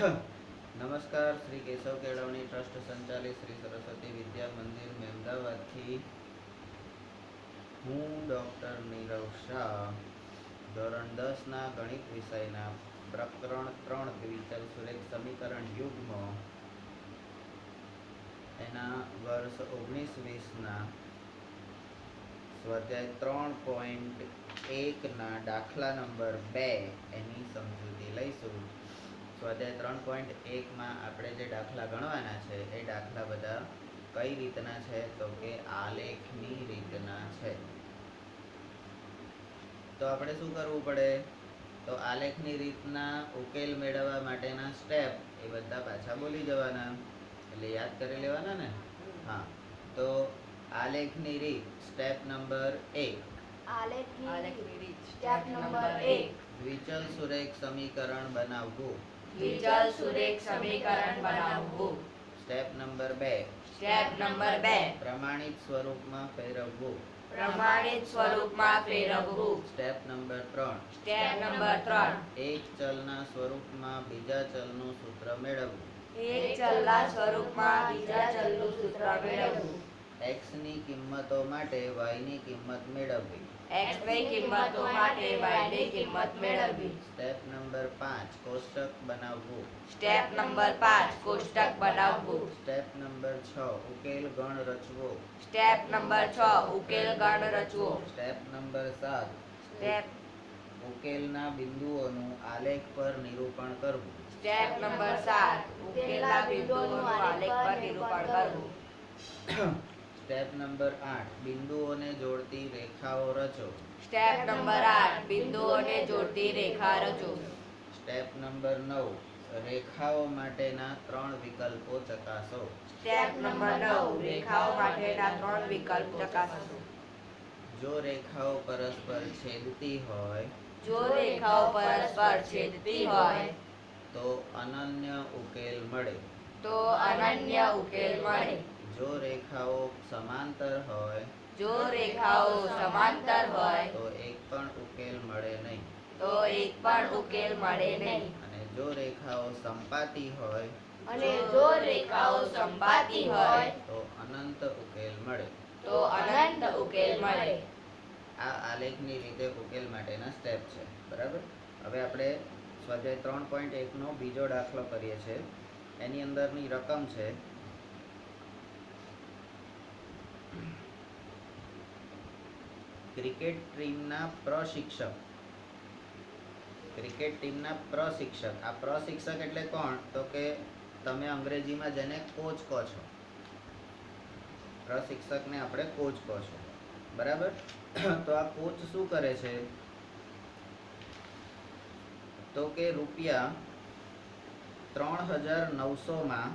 નમસ્કાર, શ્રી કેશવ કેળવણી ટ્રસ્ટ સંચાલિત શ્રી સરસ્વતી વિદ્યા મંદિર મહેમદાવાદથી હું ડૉક્ટર નીરવ શાહ ધોરણ 10ના ગણિત વિષયના પ્રકરણ 3 દ્વિચલ સુરેખ સમીકરણ યુગ્મ એના વર્ષ 19-20ના સ્વાધ્યાય 3.1ના દાખલા નંબર 2 એની સમજૂતી લઈશું. સ્વાધ્યાય 3.1માં આપણે જે દાખલા ગણવાના છે એ દાખલા બધા કઈ રીતના છે તો કે આલેખની રીતના છે. તો આપણે શું કરવું પડે તો આલેખની રીતના ઉકેલ મેળવવા માટેના સ્ટેપ એ બધા પાછા બોલી જવાના, એટલે યાદ કરી લેવાના ને. હા, તો આલેખની રીત સ્ટેપ નંબર 1. Step number 1. દ્વિચલ સુરેખ સમીકરણ બનાવવું. દ્વિચલ સુરેખ સમીકરણ બનાવવું. Step number 2. Step number 2. પ્રમાણિત સ્વરૂપમાં ફેરવવું. પ્રમાણિત સ્વરૂપમાં ફેરવવું. Step number 3. Step number 3. એક ચલના સ્વરૂપમાં બીજા ચલનું સૂત્ર મેળવવું. એક ચલના સ્વરૂપમાં બીજા ચલનું સૂત્ર મેળવવું. x ની કિંમતો માટે y ની કિંમત મેળવવી. x ની કિંમતો માટે y ની કિંમત મેળવવી. Step number 5. કોષ્ટક બનાવવું. Step number 5. કોષ્ટક બનાવવું. Step number 6. ઉકેલ ગણ રચવો. Step number 6. ઉકેલ ગણ રચવો. Step number 7. સ્ટેપ ઉકેલના બિંદુઓનું આલેખ પર નિરૂપણ કરવું. Step number 7. ઉકેલના બિંદુઓનું આલેખ પર નિરૂપણ કરવું. Step number 8. બિંદુઓને જોડતી રેખાઓ રચો. Step number 8. બિંદુઓને જોડતી રેખા રચો. Step number 9. રેખાઓ માટેના 3 વિકલ્પો ચકાસો. Step number 9. રેખાઓ માટેના 3 વિકલ્પ ચકાસો. જો રેખાઓ પરસ્પર છેદતી હોય જો રેખાઓ પરસ્પર છેદતી હોય તો અનન્ય ઉકેલ મળે. તો અનન્ય ઉકેલ મળે. જો રેખાઓ સમાંતર હોય જો રેખાઓ સમાંતર હોય તો એક પણ ઉકેલ મળે નહીં. તો એક પણ ઉકેલ મળે નહીં. અને જો રેખાઓ સંપાતી હોય અને જો રેખાઓ સંપાતી હોય તો અનંત ઉકેલ મળે. તો અનંત ઉકેલ મળે. આ આલેખની રીતે ઉકેલ માટેના સ્ટેપ છે. બરાબર. હવે આપણે સ્વાધ્યાય 3.1નો બીજો દાખલો કરીએ છીએ. એની અંદરની રકમ છે ક્રિકેટ ટીમના પ્રશિક્ષક. ક્રિકેટ ટીમના પ્રશિક્ષક. આ પ્રશિક્ષક એટલે કોણ તો કે તમે અંગ્રેજીમાં જેને કોચ કહો છો. પ્રશિક્ષકને આપણે કોચ કહો છો. બરાબર. તો આ કોચ શું કરે છે તો કે રૂપિયા 3,900માં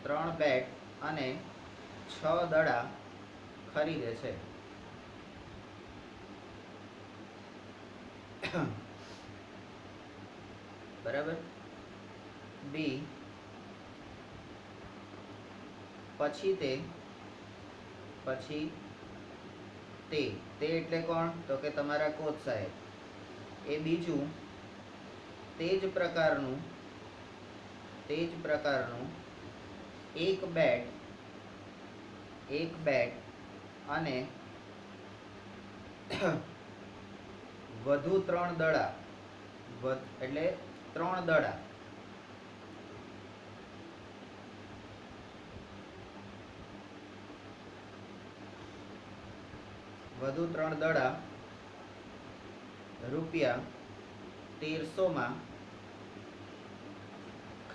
3 બેટ અને 6 દડા ખરીદે છે. બરાબર. બી પછી તે એટલે કોણ તો કે તમારા કોચ સાહેબ. એ બીજું તે જ પ્રકારનું એક બેટ અને વધુ 3 દડા એટલે 3 દડા રૂપિયા 1,300માં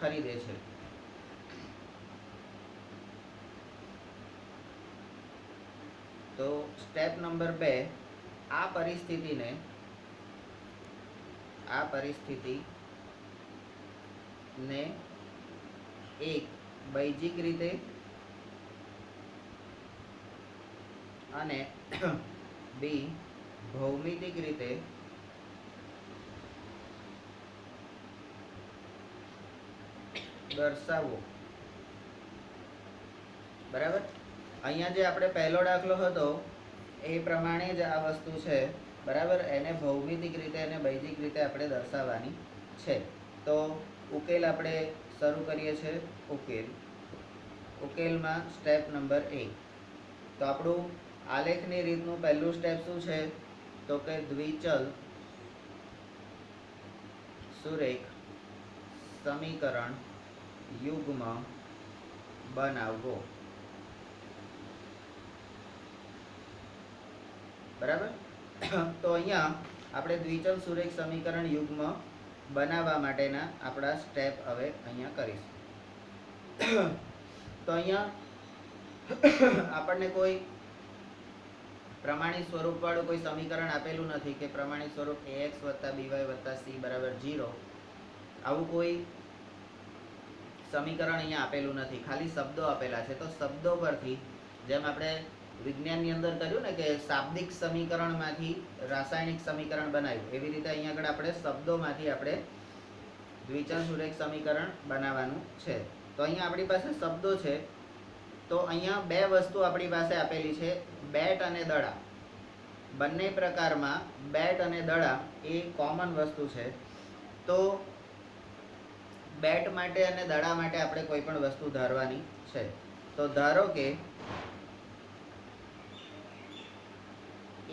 ખરીદે છે. તો સ્ટેપ નંબર 2. આ પરિસ્થિતિને એક બૈજિક રીતે અને બી ભૌમિતિક રીતે દર્શાવો. બરાબર. અહીંયા જે આપણે પહેલો દાખલો હતો એ પ્રમાણે જ આ વસ્તુ છે. બરાબર. એને ભૌમિતિક રીતે અને બૈજિક રીતે આપણે દર્શાવવાની છે. તો ઉકેલ આપણે શરૂ કરીએ છીએ. ઉકેલમાં સ્ટેપ નંબર 1. તો આપણું આલેખની રીતનું પહેલું સ્ટેપ શું છે? તો કે દ્વિચલ સુરેખ સમીકરણ યુગ્મ બનાવવો. બરાબર. તો અહીંયા આપણે દ્વિચલ સુરેખ સમીકરણ યુગ્મ બનાવવા માટેના આપણા સ્ટેપ હવે અહીંયા કરીશું. તો અહીંયા આપણને કોઈ પ્રમાણિત સ્વરૂપવાળું કોઈ સમીકરણ આપેલું નથી કે પ્રમાણિત સ્વરૂપ ax + by + c = 0. આવું કોઈ સમીકરણ અહીંયા આપેલું નથી, ખાલી શબ્દો આપેલા છે. તો શબ્દો પરથી, જેમ આપણે વિજ્ઞાનની અંદર કર્યું ને કે શાબ્દિક સમીકરણમાંથી રાસાયણિક સમીકરણ બનાવ્યું, એવી રીતે અહીંયા આગળ આપણે શબ્દોમાંથી આપણે દ્વિચલ સુરેખ સમીકરણ બનાવવાનું છે. તો અહીંયા આપણી પાસે શબ્દો છે. તો અહીંયા બે વસ્તુ આપણી પાસે આપેલી છે, બેટ અને દડા. બંને પ્રકારમાં બેટ અને દડા એ કોમન વસ્તુ છે. તો બેટ માટે અને દડા માટે આપણે કોઈ પણ વસ્તુ ધારવાની છે. તો ધારો કે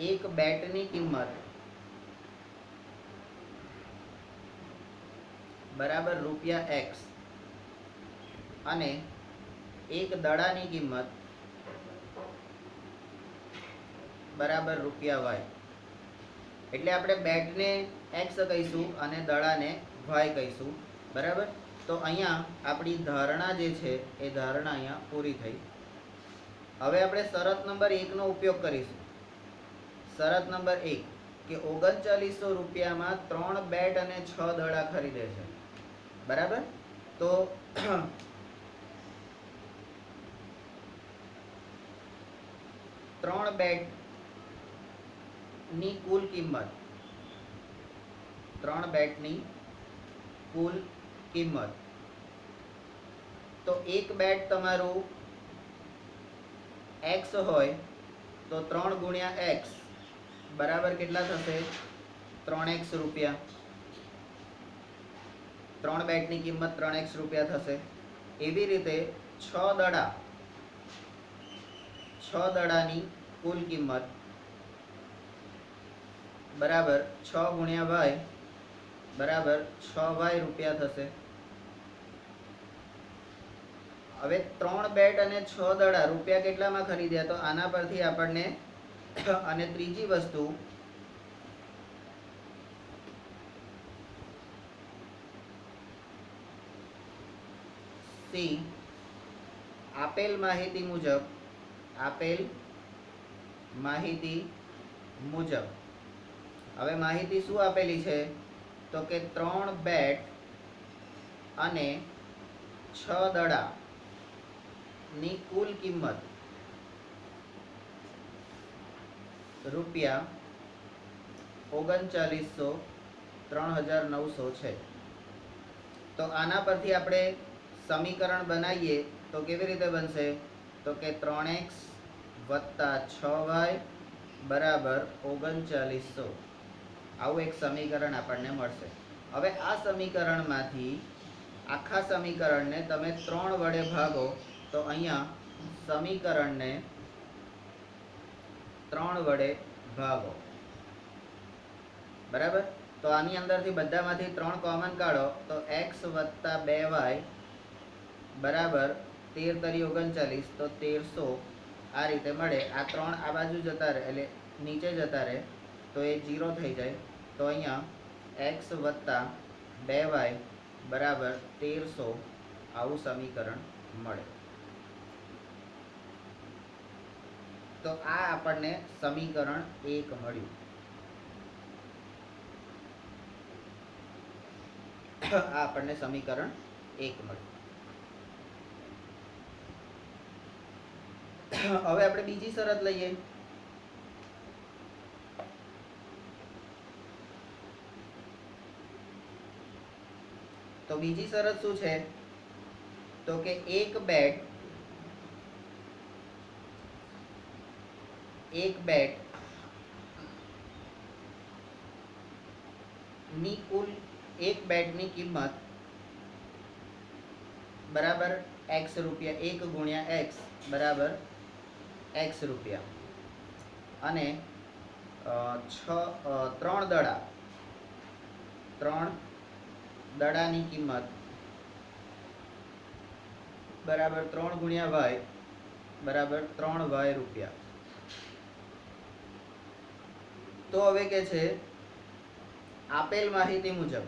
એક બેટની કિંમત બરાબર ₹x અને એક દડાની કિંમત બરાબર ₹y. એટલે આપણે બેટને x કહીશું અને દડાને y કહીશું. બરાબર. તો અહીંયા આપણી ધારણા જે છે એ ધારણા અહીંયા પૂરી થઈ. હવે આપણે શરત નંબર 1 નો ઉપયોગ કરીશું. શરત નંબર 1 કે 3900 રૂપિયામાં 3 બેટ અને 6 દડા ખરીદે છે. બરાબર. તો 3 બેટની કુલ કિંમત, 3 બેટની કુલ કિંમત, તો એક બેટ તમારું x હોય તો 3 × x બરાબર કેટલા થશે? 3x રૂપિયા. 3 બેટની કિંમત 3x રૂપિયા થશે. એવી રીતે 6 દડાની કુલ કિંમત બરાબર 6 × y બરાબર 6y રૂપિયા થશે. હવે 3 બેટ અને 6 દડા રૂપિયા કેટલામાં ખરીદ્યા? તો આના પરથી આપણને, અને ત્રીજી વસ્તુ સી, આપેલ માહિતી મુજબ, હવે માહિતી શું આપેલી છે? તો કે 3 બેટ અને 6 દડા ની કુલ કિંમત ₹3900 3900 છે. તો આના પરથી આપણે સમીકરણ બનાવીએ તો કેવી રીતે બનશે? તો કે 3x + 6y બરાબર 3900. આવું એક સમીકરણ આપણને મળશે. હવે આ સમીકરણમાંથી આખા સમીકરણને તમે 3 વડે ભાગો તો અહીંયા સમીકરણને 3 વડે ભાગો. બરાબર. તો આની અંદરથી બધામાંથી 3 કોમન કાઢો તો x + 2y બરાબર 13 તરી 39, તો 1300 આ રીતે મળે. આ 3 આ બાજુ જતા રહે એટલે નીચે જતા રહે તો એ 0 થઈ જાય. તો અહીંયા x + 2y બરાબર 1300 આવું સમીકરણ મળે. તો આ આપણને સમીકરણ 1 મળ્યું. આ આપણને સમીકરણ 1 મળ્યું. હવે આપણે બીજી શરત લઈએ. તો બીજી શરત શું છે? તો કે એક બેટ ની કુલ એક બેડની કિંમત બરાબર x રૂપિયા, 1 ગુણ્યા x બરાબર x રૂપિયા, અને 3 દડાની કિંમત બરાબર 3 ગુણ્યા y બરાબર 3y રૂપિયા. તો હવે કે છે આપેલ માહિતી મુજબ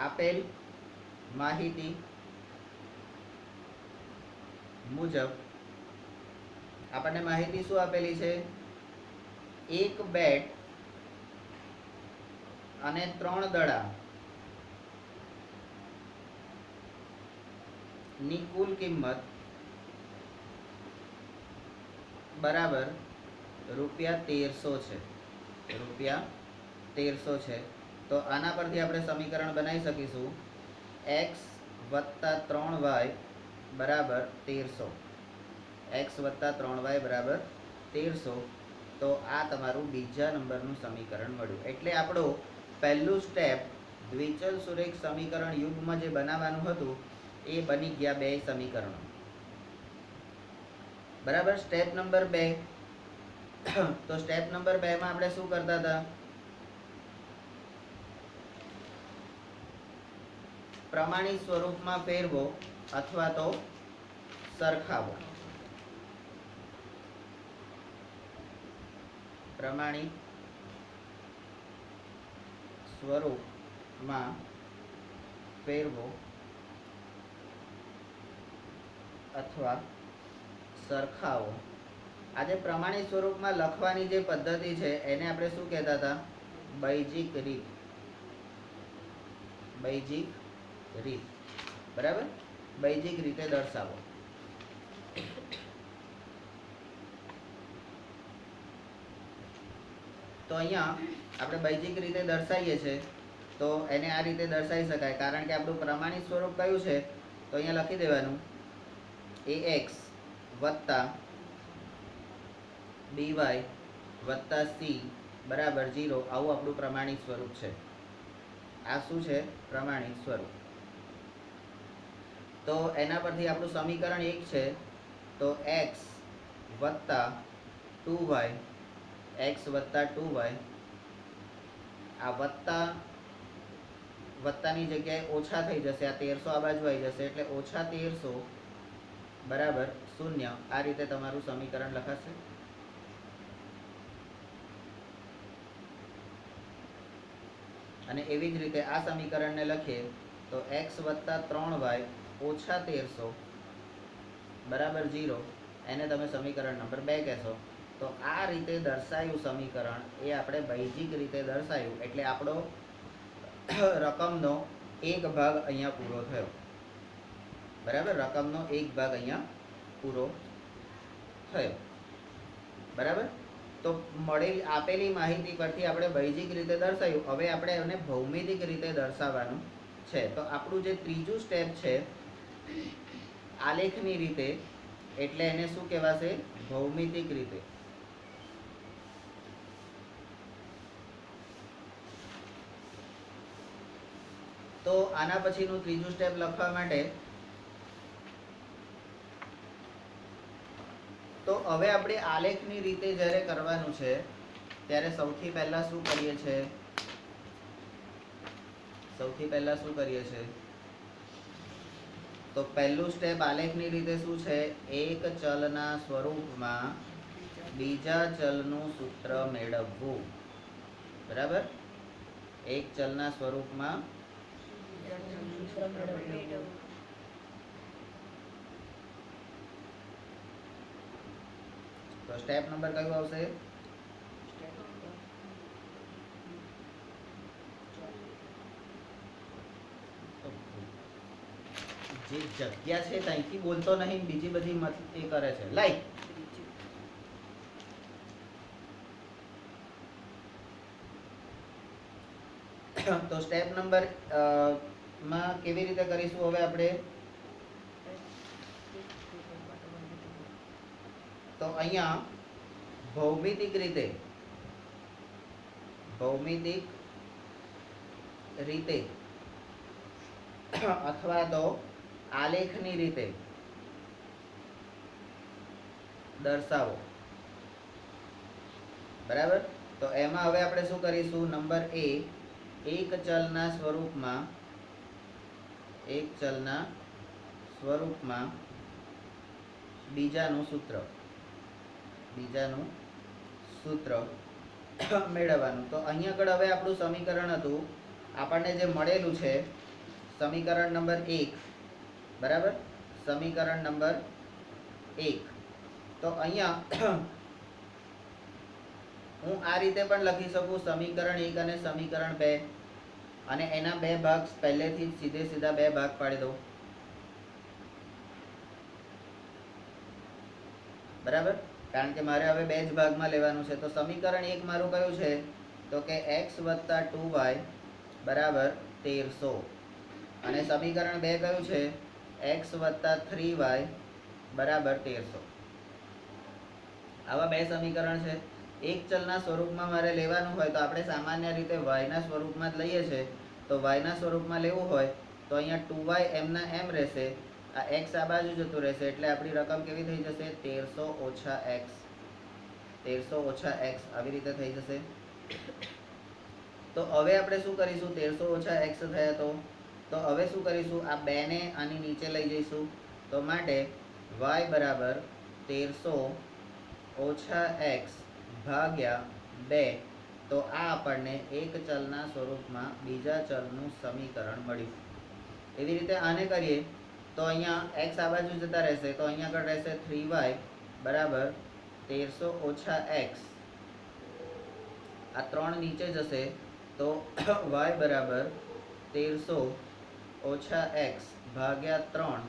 આપેલ માહિતી મુજબ આપણને માહિતી શું આપેલી છે? એક બેટ અને 3 દડા ની કુલ કિંમત બરાબર રૂપિયા 1300 છે. રૂપિયા 1300 છે. તો આના પરથી આપણે સમીકરણ બનાવી શકીશું x વત્તા 3y બરાબર 1300. x વત્તા 3y બરાબર 1300. તો આ તમારું બીજા નંબરનું સમીકરણ મળ્યું. એટલે આપણું પહેલું સ્ટેપ દ્વિચલ સુરેખ સમીકરણ યુગમાં જે બનાવવાનું હતું એ બની ગયા 2 સમીકરણો. બરાબર. Step number 2. તો સ્ટેપ નંબર 2 માં આપણે શું કરતા હતા? પ્રમાણિત સ્વરૂપમાં ફેરવો અથવા તો સરખાવો. પ્રમાણિત સ્વરૂપમાં ફેરવો અથવા સરખાવો. આજે પ્રમાણિત સ્વરૂપમાં લખવાની જે પદ્ધતિ છે એને આપણે શું કહેતા હતા? બૈજિક રીત. બૈજિક રીત. બરાબર. બૈજિક રીતે દર્શાવો. તો અહીંયા આપણે બૈજિક રીતે દર્શાવીએ છીએ તો એને આ રીતે દર્શાવી શકાય. કારણ કે આપણું પ્રમાણિત સ્વરૂપ કયું છે? તો અહીંયા લખી દેવાનું ax વત્તા by વત્તા c બરાબર 0. આવું આપણું પ્રમાણિત સ્વરૂપ છે. આ શું છે? પ્રમાણિત સ્વરૂપ. તો એના પરથી આપણું સમીકરણ 1 છે. તો x વત્તા 2y, x વત્તા 2y, આ વત્તાની જગ્યાએ ઓછા થઈ જશે. આ 1300 આ બાજુ આવી જશે એટલે ઓછા 1300 બરાબર 0. આ રીતે તમારું સમીકરણ લખાશે. અને એવી જ રીતે આ સમીકરણને લખીએ તો x વત્તા 3y ઓછા 1300 બરાબર 0. એને તમે સમીકરણ નંબર 2 કહેશો. તો આ રીતે દર્શાયું સમીકરણ એ આપણે બૈજિક રીતે દર્શાયું. એટલે આપણો રકમનો એક ભાગ અહીંયા પૂરો થયો. બરાબર. રકમનો એક ભાગ અહીંયા પૂરો થયો. બરાબર. તો આપેલી માહિતી પરથી આપણે બૈજિક રીતે દર્શાવ્યું. હવે આપણે એને ભૌમિતિક રીતે દર્શાવવાનું છે. તો આપણું જે ત્રીજું સ્ટેપ છે આલેખની રીતે, એટલે એને શું કહેવાશે? ભૌમિતિક રીતે. તો આના પછીનું ત્રીજું સ્ટેપ લખવા માટે તો હવે આપણે આલેખની રીતે જ્યારે કરવાનું છે ત્યારે સૌથી પહેલા શું કરીએ છીએ? તો પહેલું સ્ટેપ આલેખની રીતે શું છે? એક ચલના સ્વરૂપમાં બીજા ચલનું સૂત્ર મેળવવું. બરાબર. એક ચલના સ્વરૂપમાં તો સ્ટેપ નંબર કયું આવશે? જે જગ્યા છે ત્યાંથી બોલતો નહીં, બીજી બધી એ કરે છે. લાઈક તો સ્ટેપ નંબર માં કેવી રીતે કરીશું હવે આપણે? તો અહીંયા ભૌમિતિક રીતે અથવા તો આલેખની રીતે દર્શાવો. બરાબર. તો એમાં હવે આપણે શું કરીશું? નંબર એ, એક ચલના સ્વરૂપમાં બીજાનું સૂત્ર મેળવવાનું. તો અહીંયા આગળ હવે આપણું સમીકરણ હતું, આપણને જે મળેલું છે સમીકરણ નંબર 1. બરાબર. સમીકરણ નંબર 1. તો અહીંયા હું આ રીતે પણ લખી શકું, સમીકરણ 1 અને સમીકરણ 2, અને એના બે ભાગ પહેલેથી જ સીધા બે ભાગ પાડી દઉં. બરાબર. કારણ કે મારે હવે બે જ ભાગમાં લેવાનું છે. તો સમીકરણ 1 મારું કયું છે? તો કે x + 2y બરાબર 1300. અને સમીકરણ 2 કયું છે? x + 3y બરાબર 1300. આવા બે સમીકરણ છે. એક ચલના સ્વરૂપમાં મારે લેવાનું હોય તો આપણે સામાન્ય રીતે y ના સ્વરૂપમાં જ લઈએ છીએ. તો y ના સ્વરૂપમાં લેવું હોય તો અહીંયા 2y એમના એમ રહેશે, આ x આ બાજુ જતું રહેશે, એટલે આપણી રકમ કેવી થઈ જશે? 1300 - x. 1300 - x આવી રીતે થઈ જશે. તો હવે આપણે શું કરીશું? 1300 - x થયા તો હવે શું કરીશું? આ 2 ને આની નીચે લઈ જઈશું. તો માટે y બરાબર 1300 - x ભાગ્યા 2. તો આ આપણને એક ચલના સ્વરૂપમાં બીજા ચલનું સમીકરણ મળ્યું. એવી રીતે આને કરીએ તો અહીંયા x આ બાજુ જતા રહેશે, તો અહીંયા આગળ રહેશે 3y બરાબર 1300 - x. આ 3 નીચે જશે તો y બરાબર 1300 - x ભાગ્યા 3.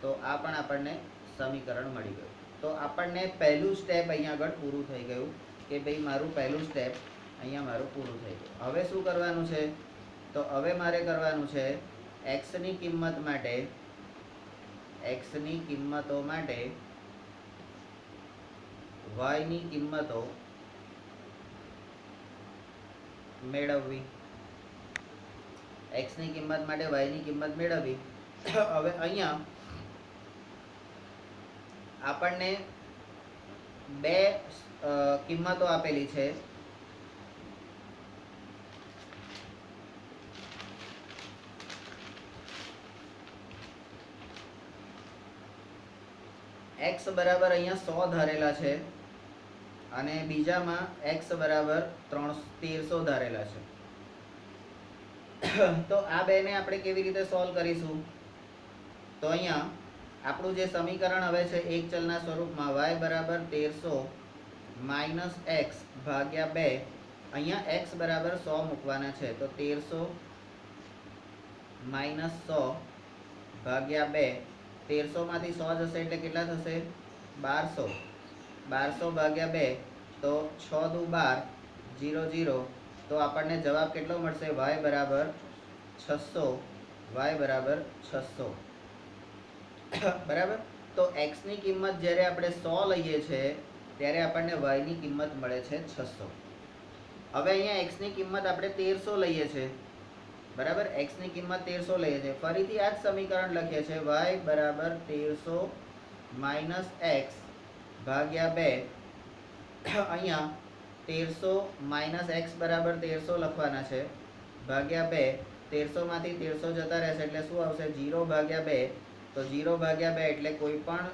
તો આ પણ આપણને સમીકરણ મળી ગયું. તો આપણને પહેલું સ્ટેપ અહીંયા આગળ પૂરું થઈ ગયું કે ભાઈ મારું પહેલું સ્ટેપ અહીંયા મારું પૂરું થઈ ગયું. હવે શું કરવાનું છે? તો હવે મારે કરવાનું છે x ની કિંમતો માટે y ની કિંમતો મેળવવી. x ની કિંમત માટે y ની કિંમત મેળવવી. હવે અહીંયા આપણને બે કિંમતો આપેલી છે. x બરાબર અહીંયા 100 ધારેલા છે અને બીજામાં x બરાબર 1300 ધારેલા છે. તો આ બેને આપણે કેવી રીતે સોલ્વ કરીશું? તો અહીંયા આપણું જે સમીકરણ હવે છે એક ચલના સ્વરૂપમાં y બરાબર 1300 - x ભાગ્યા 2. અહીંયા x બરાબર 100 મૂકવાના છે. તો 1300 - 100 ભાગ્યા 2. 1300 માંથી 100 જશે એટલે કેટલા થશે? 1200. 1200 ભાગ્યા 2 તો 6 દુ 12, 0 0. તો આપણને જવાબ કેટલો મળશે? y બરાબર 600. y બરાબર 600. બરાબર. તો x ની કિંમત જ્યારે આપણે 100 લઈએ છીએ ત્યારે આપણને y ની કિંમત મળે છે 600. હવે અહીંયા x ની કિંમત આપણે 1300 લઈએ છીએ. બરાબર. x ની કિંમત 1300 લઈએ છીએ. ફરીથી આ જ સમીકરણ લખીએ છીએ. y બરાબર 1300 - x ભાગ્યા 2. અહીંયા 1300 - x બરાબર 1300 લખવાના છે ભાગ્યા 2. 1300 માંથી 1300 જતા રહેશે એટલે શું આવશે? 0 ભાગ્યા 2. તો 0 ભાગ્યા 2 એટલે કોઈ પણ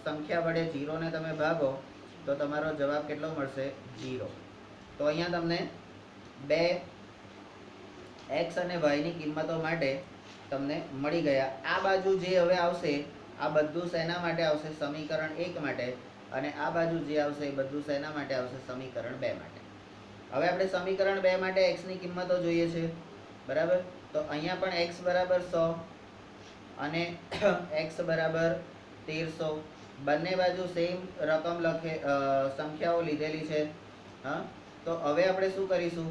સંખ્યા વડે 0 ને તમે ભાગો તો તમારો જવાબ કેટલો મળશે? 0. તો અહીંયા તમને બે x અને y ની કિંમતો માટે તમને મળી ગયા. આ બાજુ જે હવે આવશે આ બધું શેના માટે આવશે? સમીકરણ 1 માટે. અને આ બાજુ જે આવશે એ બધું શેના માટે આવશે? સમીકરણ 2 માટે. હવે આપણે સમીકરણ 2 માટે x ની કિંમતો જોઈએ છે. બરાબર. તો અહીંયા પણ x બરાબર 100 અને x બરાબર 1300. બંને બાજુ સેમ રકમ સંખ્યાઓ લીધેલી છે. હા. તો હવે આપણે શું કરીશું?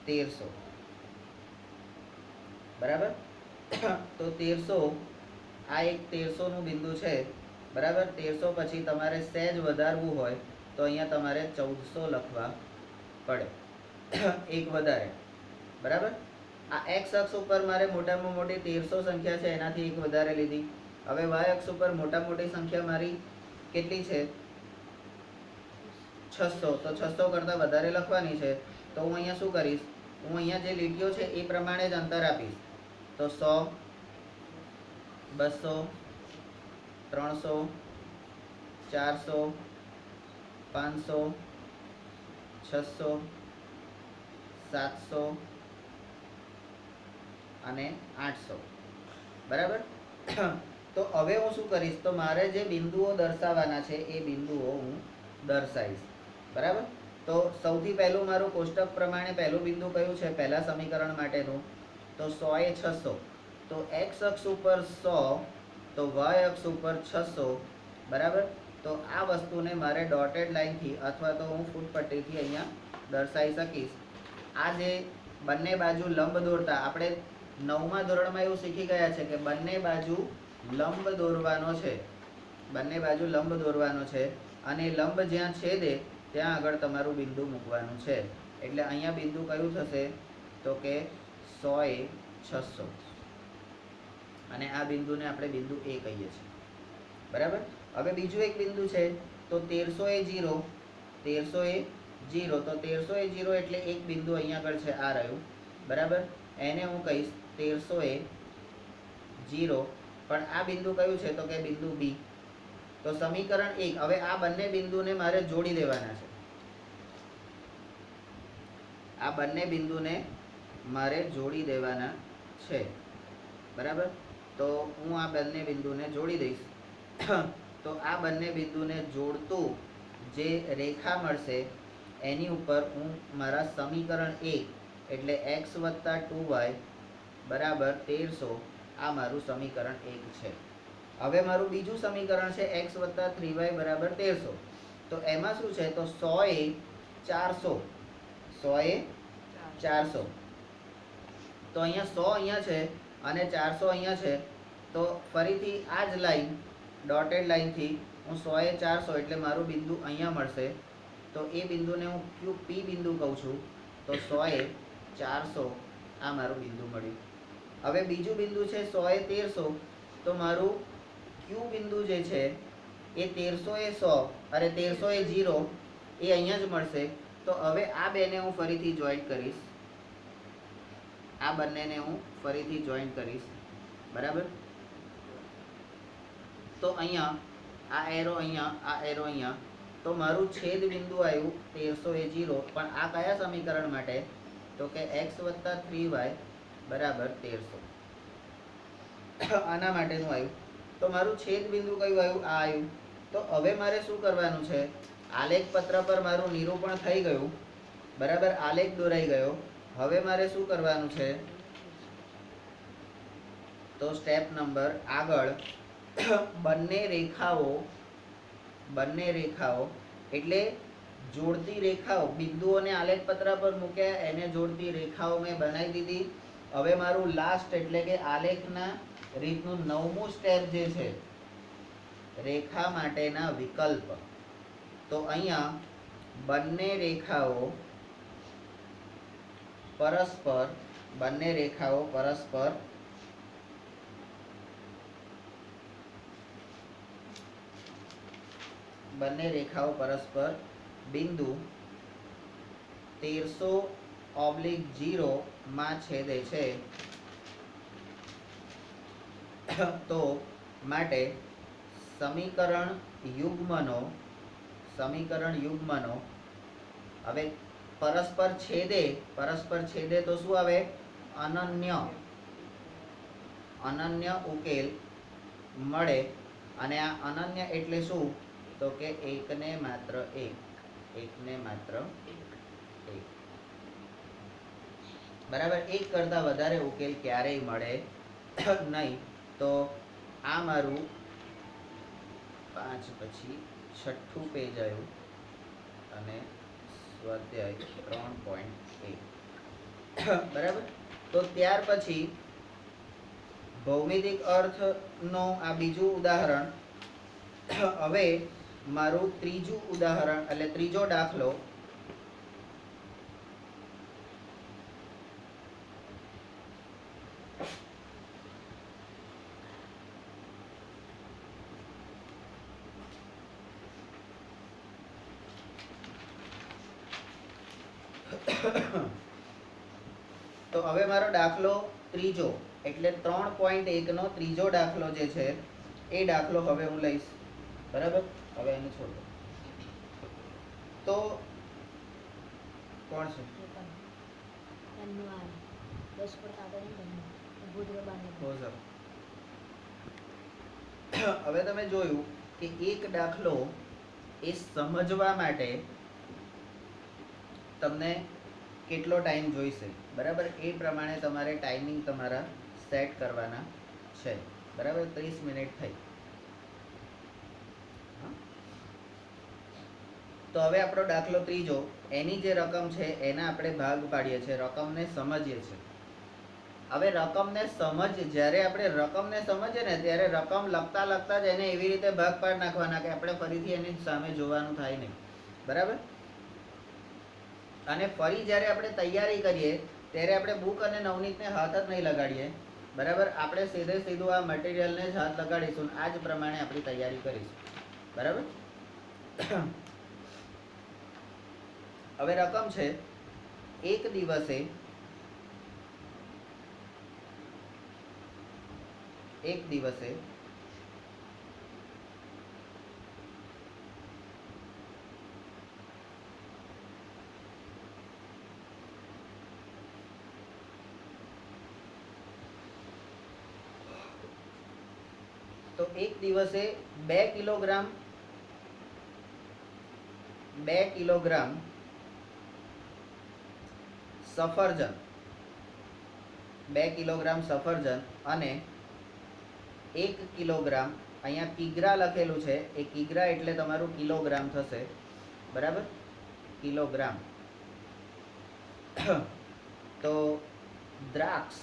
1300 બરાબર. તો 1300 આ એક 1300 નું બિંદુ છે બરાબર. 1300 પછી તમારે સહેજ વધારવું હોય તો અહીંયા તમારે 1400 લખવા પડે, એક વધારે બરાબર. આ એક્સ અક્ષ ઉપર મારે મોટામાં મોટી 1300 સંખ્યા છે એનાથી એક વધારે લીધી. હવે વાય અક્ષ ઉપર મોટા મોટી સંખ્યા મારી કેટલી છે 600, તો 600 કરતાં વધારે લખવાની છે. તો હું અહીંયા શું કરીશ, હું અહીંયા જે લીટીઓ છે એ પ્રમાણે જ અંતર આપીશ. તો 100, 200, 300, 400, 500, 600, 700 અને 800 બરાબર. તો હવે હું શું કરીશ, તો મારે જે બિંદુઓ દર્શાવવાના છે એ બિંદુઓ હું દર્શાવીશ બરાબર. તો સૌથી પહેલું મારું કોષ્ટક પ્રમાણે પહેલું બિંદુ કયું છે પહેલા સમીકરણ માટેનું, તો 100 એ 600. તો એક્સ અક્ષ ઉપર 100 તો વાય અક્ષ ઉપર 600 બરાબર. તો આ વસ્તુને મારે ડોટેડ લાઇનથી અથવા તો હું ફૂટપટ્ટીથી અહીંયા દર્શાવી શકીશ. આ જે બંને બાજુ લંબ દોરતા આપણે 9મા ધોરણમાં એવું શીખી ગયા છે કે બંને બાજુ લંબ દોરવાનો છે, બંને બાજુ લંબ દોરવાનો છે અને લંબ જ્યાં છેદે ત્યાં આગળ તમારું બિંદુ મૂકવાનું છે. એટલે અહીંયા બિંદુ કયું થશે, તો કે 100 એ 600 અને આ બિંદુને આપણે બિંદુ A કહીએ છીએ બરાબર. હવે બીજું એક બિંદુ છે તો 1300 એ 0, 1300 એ 0. તો 1300 એ 0 એટલે એક બિંદુ અહીંયા આગળ છે આ રહ્યું બરાબર. એને હું કહીશ 1300 એ 0. પણ આ બિંદુ કયું છે, તો કે બિંદુ B. તો સમીકરણ 1, હવે આ બંને બિંદુને મારે જોડી દેવાના છે, આ બંને બિંદુને મારે જોડી દેવાના છે બરાબર. તો હું આ બંને બિંદુને જોડી દઈશ. તો આ બંને બિંદુને જોડતું જે રેખા મળશે એની ઉપર હું મારા સમીકરણ 1 એટલે x + 2y બરાબર 1300, આ મારું સમીકરણ 1 છે. હવે મારું બીજું સમીકરણ છે x + 3y બરાબર 1300. તો એમાં શું છે, તો 100 એ 400, 100 એ 400. તો અહીંયા 100 અહીંયા છે અને 400 અહીંયા છે. તો ફરીથી આ જ લાઈન ડોટેડ લાઈનથી હું 100 એ 400 એટલે મારું બિંદુ અહીંયા મળશે. તો એ બિંદુને હું ક્યુ પી બિંદુ કહું છું. તો 100 એ 400 આ મારું બિંદુ મળ્યું. હવે બીજું બિંદુ છે 100 એ 1300. તો મારું ક્યુ બિંદુ જે છે એ 1300 એ 100 અને 1300 એ 0 એ અહીંયા જ મળશે. તો હવે આ બેને હું ફરીથી જોઈન્ટ કરીશ, આ બંનેને હું ફરીથી જોઈન્ટ કરીશ બરાબર. તો અહીંયા આ એરો અહીંયા, આ એરો અહીંયા. તો મારું છેદ બિંદુ આવ્યું 1300 એ 0. પણ આ કયા સમીકરણ માટે, તો કે x + 3y બરાબર 1300 આના માટેનું આવ્યું. તો મારું છેદ બિંદુ કયું આવ્યું, આ આવ્યું. તો હવે મારે શું કરવાનું છે, આલેખ પત્ર પર મારું નિરૂપણ થઈ ગયું બરાબર, આલેખ દોરાઈ ગયો. હવે મારે શું કરવાનું છે, તો સ્ટેપ નંબર આગળ બંને રેખાઓ એટલે જોડતી રેખાઓ, બિંદુઓને આલેખ પત્ર પર મૂક્યા એને જોડતી રેખાઓ મેં બનાવી દીધી. હવે મારું લાસ્ટ એટલે કે આલેખના રીતનું 9મું સ્ટેપ જે છે રેખા માટેના વિકલ્પ. તો અહીંયા બંને રેખાઓ પરસ્પર બિંદુ 1300/0 માં છેદે છે. તો માટે સમીકરણ યુગ્મનો હવે પરસ્પર છેદે તો શું આવે, અનન્ય ઉકેલ મળે. અને આ અનન્ય એટલે શું, તો કે એકને માત્ર એક બરાબર. એક કરતા વધારે ઉકેલ ક્યારેય મળે નહીં. તો આ મારું 5 પછી 6થું પેજ આવ્યું અને સ્વાધ્યાય 3.1. બરાબર. તો ત્યાર પછી ભૌમિતિક અર્થનો આ બીજું ઉદાહરણ. હવે મારું ત્રીજું ઉદાહરણ એટલે ત્રીજો દાખલો. તો હવે મારો દાખલો ત્રીજો એટલે 3.1 નો ત્રીજો દાખલો જે છે એ દાખલો હવે હું લઈશ. બરાબર. હવે એને છોડો. તો કોણ છે? હવે તમે જોયું કે એક દાખલો એ સમજવા માટે તમને કેટલો ટાઈમ જોઈશે. બરાબર. એ પ્રમાણે તમારે ટાઈમિંગ તમારા સેટ કરવાના છે. બરાબર. 30 મિનિટ થઈ. તો હવે આપણો દાખલો ત્રીજો, એની જે રકમ છે એના આપણે ભાગ પાડીએ છીએ, રકમને સમજીએ છીએ. હવે રકમને જ્યારે આપણે રકમને સમજીએ ને ત્યારે રકમ લખતા લખતા જ એને એવી રીતે ભાગ પાડી નાખવાના કે આપણે ફરીથી એની સામે જોવાનું થાય નહીં. બરાબર. અને ફરી જ્યારે આપણે તૈયારી કરીએ ત્યારે આપણે બુક અને નવનીતને હાથ જ નહીં લગાડીએ. બરાબર. આપણે સીધું આ મટીરિયલને જ હાથ લગાડીશું. આ જ પ્રમાણે આપણી તૈયારી કરીશું. બરાબર. હવે રકમ છે એક દિવસે તો એક દિવસે 2 કિલોગ્રામ સફરજન 2 કિલોગ્રામ સફરજન અને 1 કિલોગ્રામ, અહીંયા કિગ્રા લખેલું છે, એ કિગ્રા એટલે તમારું કિલોગ્રામ થશે. બરાબર. કિલોગ્રામ. તો દ્રાક્ષ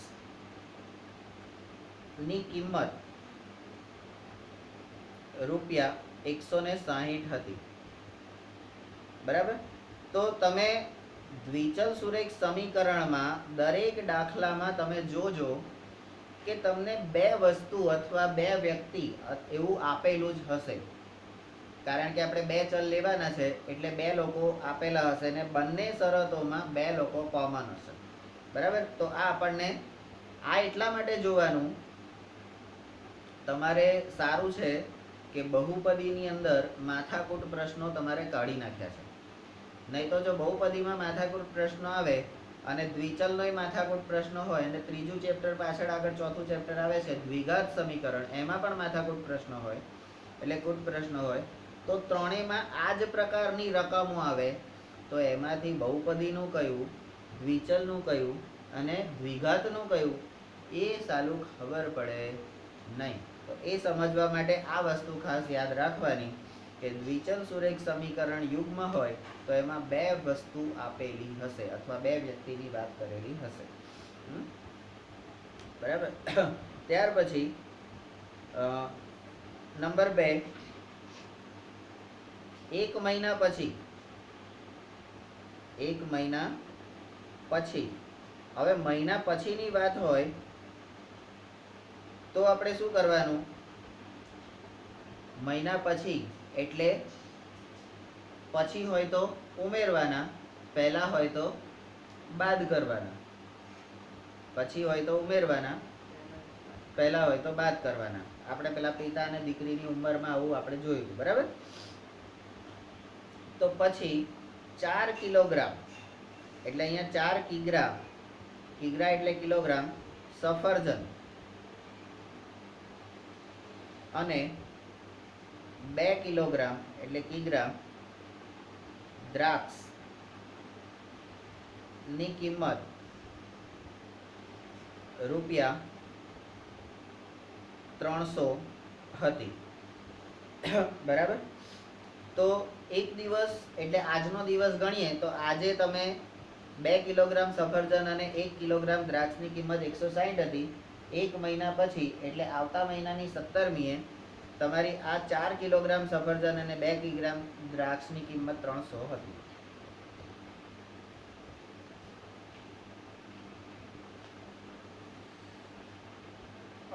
ની કિંમત ₹160 હતી. બરાબર. તો તમે દ્વિચલ સુરેખ સમીકરણમાં દરેક દાખલામાં તમે જોજો કે તમને 2 વસ્તુ અથવા 2 વ્યક્તિ એવું આપેલું જ હશે. કારણ કે આપણે 2 ચલ લેવાના છે એટલે 2 લોકો આપેલા હશે ને બંને શરતોમાં 2 લોકો કોમન હશે. બરાબર. તો આ આપણને એટલા માટે જોવાનું તમારે સારું છે કે બહુપદીની અંદર માથાકૂટ પ્રશ્નો તમારે કાઢી નાખ્યા છે. નહીં તો જો બહુપદીમાં માથાકૂટ પ્રશ્નો આવે અને દ્વિચલનોય માથાકૂટ પ્રશ્ન હોય અને ત્રીજું ચેપ્ટર પાછળ આગળ ચોથું ચેપ્ટર આવે છે દ્વિઘાત સમીકરણ, એમાં પણ માથાકૂટ પ્રશ્ન હોય એટલે કૂટ પ્રશ્ન હોય, તો ત્રણેયમાં આ જ પ્રકારની રકમો આવે. તો એમાંથી બહુપદીનું કયું, દ્વિચલનું કયું અને દ્વિઘાતનું કયું એ સાલું ખબર પડે નહીં. તો એ સમજવા માટે આ વસ્તુ ખાસ યાદ રાખવાની કે દ્વિચલ સુરેખ સમીકરણ યુગ્મ હોય તો એમાં 2 વસ્તુ આપેલી હશે અથવા 2 વ્યક્તિની વાત કરેલી હશે. બરાબર. ત્યાર પછી નંબર 2, 1 મહિના પછી હવે મહિના પછીની વાત હોય તો આપણે શું કરવાનું? મહિના પછી એટલે પછી હોય તો ઉમેરવાના, પહેલા હોય તો બાદ કરવાના. પછી હોય તો ઉમેરવાના, પહેલા હોય તો બાદ કરવાના. આપણે પેલા પિતા અને દીકરીની ઉંમરમાં આવું આપણે જોયું. બરાબર. તો પછી 4 કિલોગ્રામ એટલે અહીંયા 4 કિગ્રા, કિગ્રા એટલે કિલોગ્રામ સફરજન અને 2 કિલોગ્રામ એટલે કિગ્રા દ્રાક્ષ ની કિંમત ₹300 હતી. બરાબર. તો એક દિવસ એટલે આજનો દિવસ ગણીએ તો આજે તમે 2 કિલોગ્રામ સફરજન અને 1 કિલોગ્રામ દ્રાક્ષની કિંમત 160 હતી. 1 મહિના પછી એટલે આવતા મહિનાની 17મીએ તમારી આ 4 કિલોગ્રામ સફરજન અને 2 કિલોગ્રામ દ્રાક્ષની કિંમત 300 હતી.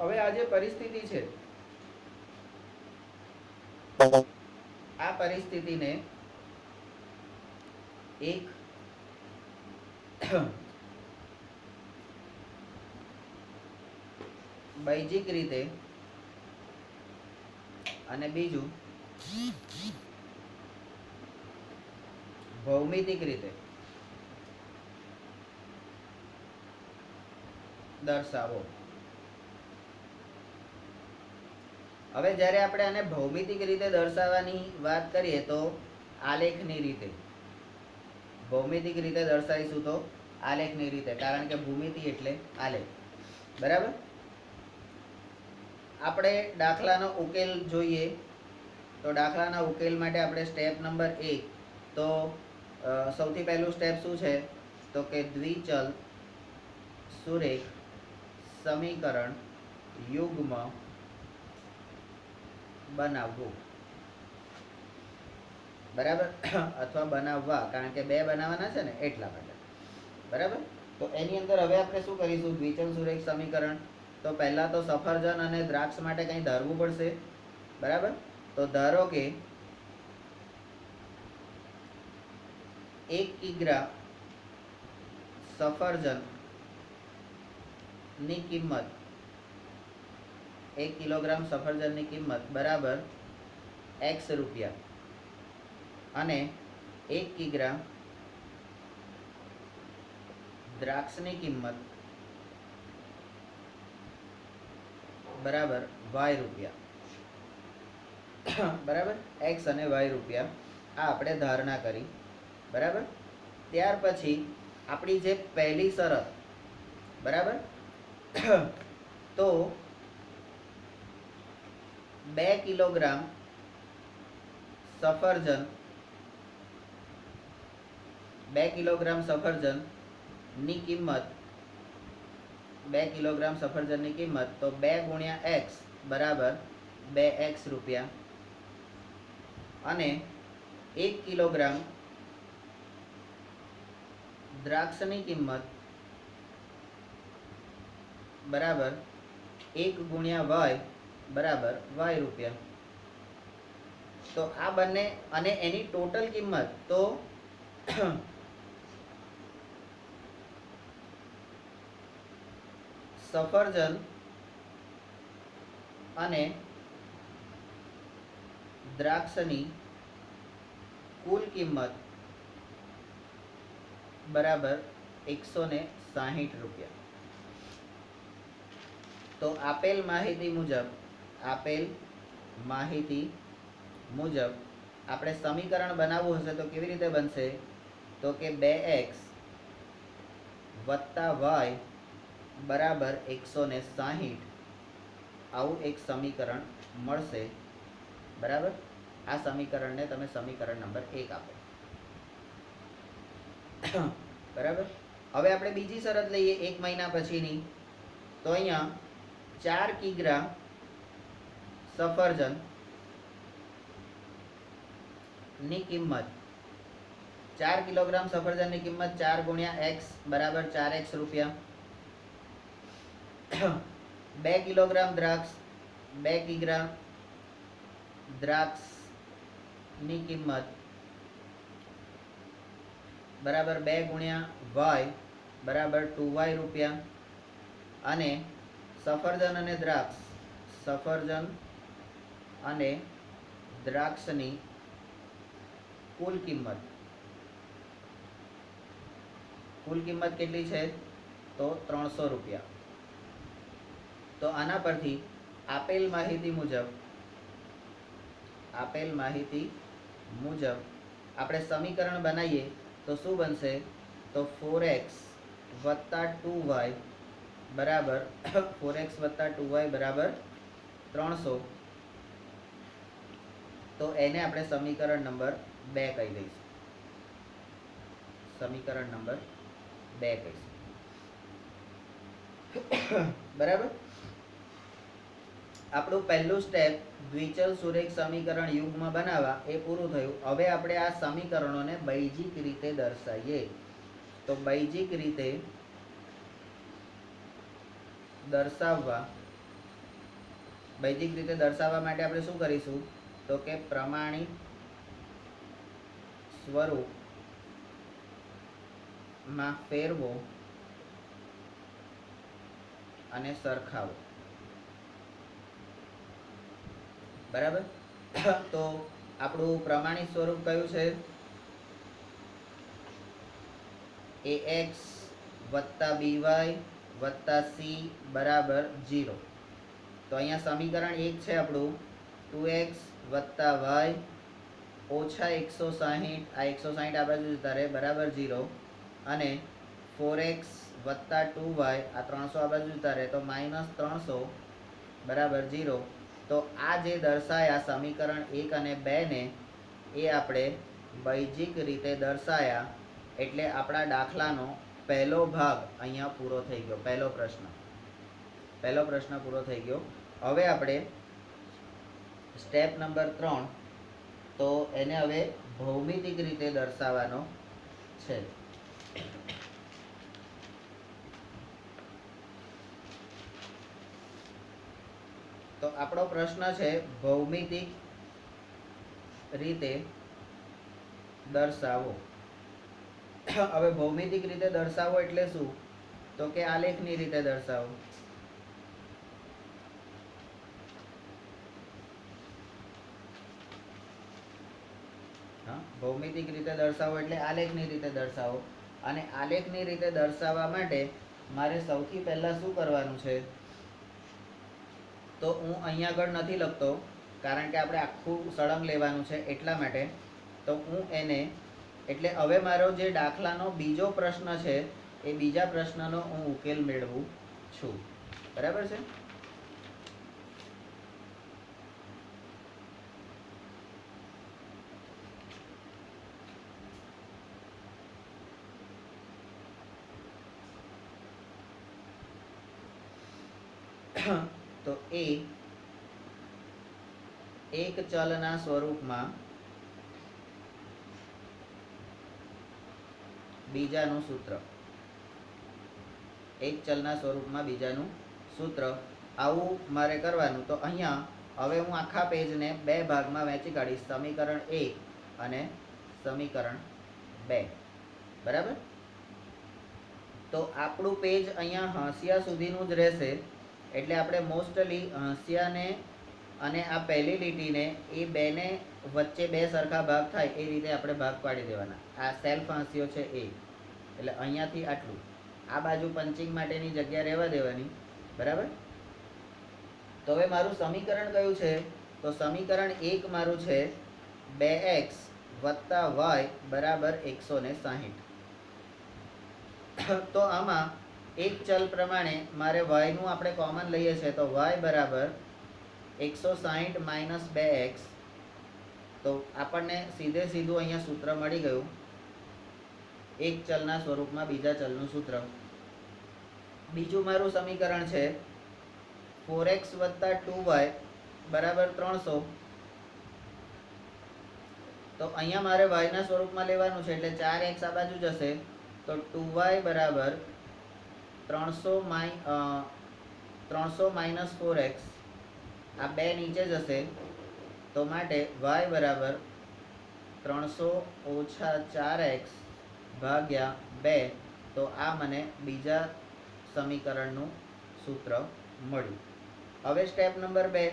હવે આ જે પરિસ્થિતિ છે, આ પરિસ્થિતિને એક બૈજિક રીતે અને બીજું ભૌમિતિક રીતે દર્શાવો. હવે જ્યારે આપણે આને ભૌમિતિક રીતે દર્શાવવાની વાત કરીએ તો આલેખની રીતે ભૌમિતિક રીતે દર્શાવીશું તો આલેખની રીતે, કારણ કે ભૂમિતિ એટલે આલેખ. બરાબર. આપણે દાખલાનો ઉકેલ જોઈએ તો દાખલાના ઉકેલ માટે આપણે સ્ટેપ નંબર 1, તો સૌથી પહેલું સ્ટેપ શું છે તો કે દ્વિચલ સુરેખ સમીકરણ યુગ્મ બનાવવું. બરાબર. અથવા બનાવવા, કારણ કે 2 બનાવવાના છે ને એટલા માટે. બરાબર. તો એની અંદર હવે આપણે શું કરીશું? દ્વિચલ સુરેખ સમીકરણ. તો પહેલા તો સફરજન અને દ્રાક્ષ માટે કંઈ ધારવું પડશે. બરાબર. તો ધારો કે 1 કિગ્રા સફરજન ની કિંમત 1 કિલોગ્રામ સફરજનની કિંમત બરાબર x રૂપિયા અને 1 કિગ્રા દ્રાક્ષની કિંમત બરાબર y રૂપિયા. બરાબર. x અને y રૂપિયા આ આપણે ધારણા કરી. બરાબર. ત્યાર પછી આપણી જે પહેલી શરત, બરાબર, તો 2 કિલોગ્રામ સફરજન 2 કિલોગ્રામ સફરજનની કિંમત 2 કિલોગ્રામ સફરજનની કિંમત તો 2 ગુણ્યા x બરાબર 2x રૂપિયા અને 1 કિલોગ્રામ દ્રાક્ષની કિંમત બરાબર 1 ગુણ્યા y બરાબર y રૂપિયા. તો આ બંને અને એની ટોટલ કિંમત તો સફરજન અને દ્રાક્ષની કુલ કિંમત બરાબર 160 રૂપિયા. તો આપેલ માહિતી મુજબ આપણે સમીકરણ બનાવવું હશે તો કેવી રીતે બનશે? તો કે 2x + y બરાબર 160 આવું એક સમીકરણ મળશે. બરાબર. આ સમીકરણને તમે સમીકરણ નંબર 1 આપો. બરાબર. હવે આપણે બીજી શરત લઈએ 1 મહિના પછીની. તો અહીંયા 4 કિગ્રા સફરજન ની કિંમત 4 કિલોગ્રામ સફરજનની કિંમત 4 ગુણ્યા x બરાબર 4x રૂપિયા. 2 કિલોગ્રામ દ્રાક્ષ 2 કિગ્રા દ્રાક્ષની કિંમત બરાબર 2 ગુણ્યા y બરાબર 2y રૂપિયા અને સફરજન અને દ્રાક્ષની કુલ કિંમત કેટલી છે? તો 300 રૂપિયા. તો આના પરથી આપેલ માહિતી મુજબ આપણે સમીકરણ બનાવીએ તો શું બનશે? તો 4x + 2y બરાબર 4x + 2y બરાબર 300. તો એને આપણે સમીકરણ નંબર 2 કહી દઈશું. સમીકરણ નંબર 2 કહીશું. બરાબર. આપણું પહેલું સ્ટેપ દ્વિચલ સુરેખ સમીકરણ યુગ્મ બનાવવા એ પૂરું થયું. હવે આપણે આ સમીકરણોને બૈજિક રીતે દર્શાવીએ. તો બૈજિક રીતે દર્શાવવા માટે આપણે શું કરીશું? તો કે પ્રમાણિત સ્વરૂપમાં ફેરવો અને સરખાવો. બરાબર. તો આપણું પ્રમાણિત સ્વરૂપ કયું છે? ax + by + c બરાબર 0. તો અહીંયા સમીકરણ 1 છે આપણું 2x + y ઓછા 160, આ 160 આ બાજુ જતા રહે બરાબર 0, અને 4x + 2y આ 300 આ બાજુ જતા રહે તો -300 બરાબર 0. તો આ જે દર્શાયા સમીકરણ 1 અને 2 ને એ આપણે બૈજિક રીતે દર્શાયા. એટલે આપણા દાખલાનો પહેલો ભાગ અહીંયા પૂરો થઈ ગયો. પહેલો પ્રશ્ન પૂરો થઈ ગયો. હવે આપણે સ્ટેપ નંબર 3, તો એને હવે ભૌમિતિક રીતે દર્શાવવાનો છે. તો આપણો પ્રશ્ન છે ભૌમિતિક રીતે દર્શાવો. હવે ભૌમિતિક રીતે દર્શાવો એટલે શું? તો કે આલેખની રીતે દર્શાવો. ભૌમિતિક રીતે દર્શાવો એટલે આલેખની રીતે દર્શાવો. અને આલેખની રીતે દર્શાવવા માટે મારે સૌથી પહેલા શું કરવાનું છે? તો હું અહીંયા આગળ નથી લખતો, કારણ કે આપણે આખું સળંગ લેવાનું છે એટલા માટે. તો હું એને એટલે હવે મારો જે દાખલાનો બીજો પ્રશ્ન છે એ બીજા પ્રશ્નનો હું ઉકેલ મેળવું છું. બરાબર છે? તો એ એક ચલના સ્વરૂપમાં બીજાનું સૂત્ર. એક ચલના સ્વરૂપમાં બીજાનું સૂત્ર, આવું મારે કરવાનું. તો અહીંયા હવે હું આખા પેજને 2 ભાગમાં વહેંચી કાઢીશ, સમીકરણ 1 અને સમીકરણ 2. બરાબર. તો આપણું પેજ અહીંયા હાંસિયા સુધીનું જ રહેશે. એટલે આપણે મોસ્ટલી હાંસિયાને અને આ પહેલી લીટીને એ બેને વચ્ચે 2 સરખા ભાગ થાય એ રીતે આપણે ભાગ પાડી દેવાના. આ સેલ્ફ હાંસિયો છે એ, એટલે અહીંયાથી આટલું. આ બાજુ પંચિંગ માટેની જગ્યા રહેવા દેવાની. બરાબર. તો હવે મારું સમીકરણ કયું છે? તો સમીકરણ 1 મારું છે 2x + y બરાબર 160. તો આમાં એક ચલ પ્રમાણે મારે y નું આપણે કોમન લઈએ છીએ. તો y બરાબર 160 - 2x. તો આપણને સીધું અહીંયા સૂત્ર મળી ગયું. એક ચલના સ્વરૂપમાં બીજા ચલનું સૂત્ર. બીજું મારું સમીકરણ છે 4x + 2y બરાબર 300. તો અહીંયા મારે y ના સ્વરૂપમાં લેવાનું છે એટલે 4x આ બાજુ જશે. તો 2y બરાબર 300 - 4x આ 2 નીચે જશે. તો માટે y બરાબર 300 - 4x ભાગ્યા 2. તો આ મને બીજા સમીકરણનું સૂત્ર મળ્યું. હવે સ્ટેપ નંબર 2,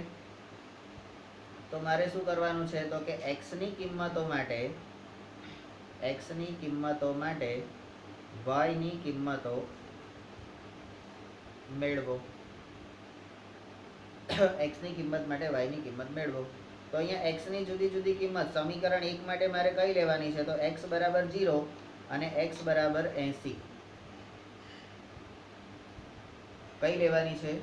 તો મારે શું કરવાનું છે? તો કે x ની કિંમતો માટે y ની કિંમતો મેળવો. x ની કિંમત માટે y ની કિંમત મેળવો. તો અહીંયા x ની જુદી જુદી કિંમત સમીકરણ 1 માટે મારે કઈ લેવાની છે? તો x બરાબર 0 અને x બરાબર 80. કઈ લેવાની છે?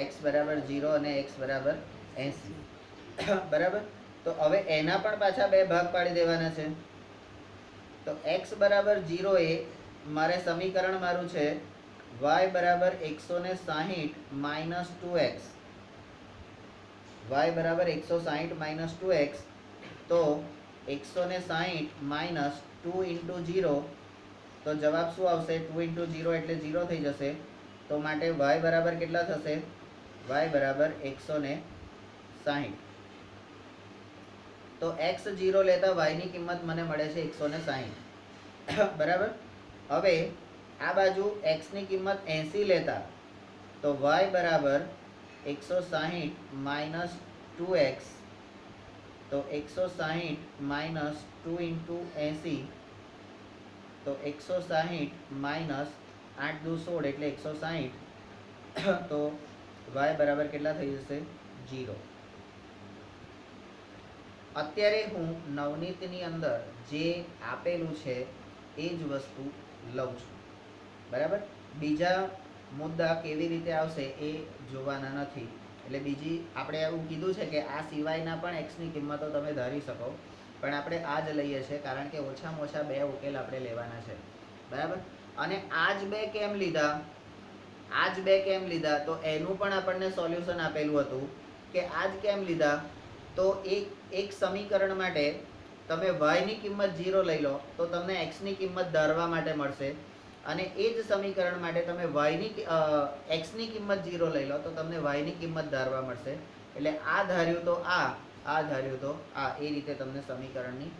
x બરાબર 0 અને x બરાબર 80. બરાબર. તો હવે એના પણ પાછા 2 ભાગ પાડી દેવાના છે. તો x બરાબર 0 એ મારે સમીકરણ મારું છે y બરાબર 160 માઇનસ 2x, y બરાબર 160 માઇનસ 2x, તો 160 માઇનસ 2 ઇન્ટુ 0, તો જવાબ શું આવશે? 2 ઇન્ટુ 0 એટલે 0 થઈ જશે. તો માટે y બરાબર કેટલા થશે? y બરાબર 160. તો x 0 લેતા y ની કિંમત મને મળે છે 160. બરાબર. હવે આ બાજુ x ની કિંમત 80 લેતા તો y બરાબર 160 માઇનસ 2x, તો 160 માઇનસ 2 ઇન્ટુ 80, તો 160 માઇનસ 8 દુ 16 એટલે 160. તો y બરાબર કેટલા થઈ જશે? 0. અત્યારે હું નવનીતની અંદર જે આપેલું છે એ જ વસ્તુ લઉં છું. બરાબર. બીજા મુદ્દા કેવી રીતે આવશે એ જોવાના નથી. એટલે બીજી આપણે એવું કીધું છે કે આ સિવાયના પણ એક્સની કિંમતો તમે ધારી શકો, પણ આપણે આ જ લઈએ છીએ કારણ કે ઓછામાં ઓછા બે ઉકેલ આપણે લેવાના છે. બરાબર. અને આ જ બે કેમ લીધા? આ જ બે કેમ લીધા? તો એનું પણ આપણને સોલ્યુશન આપેલું હતું કે આ જ કેમ લીધા? તો એક સમીકરણ માટે તમે y ની કિંમત 0 લઈ લો તો તમને x ની કિંમત ધારવા માટે મળશે, અને એ જ સમીકરણ માટે તમે x ની કિંમત 0 લઈ લો તો તમને y ની કિંમત ધારવા મળશે. એટલે આ ધાર્યું તો આ ધાર્યું તો આ, એ રીતે તમને સમીકરણની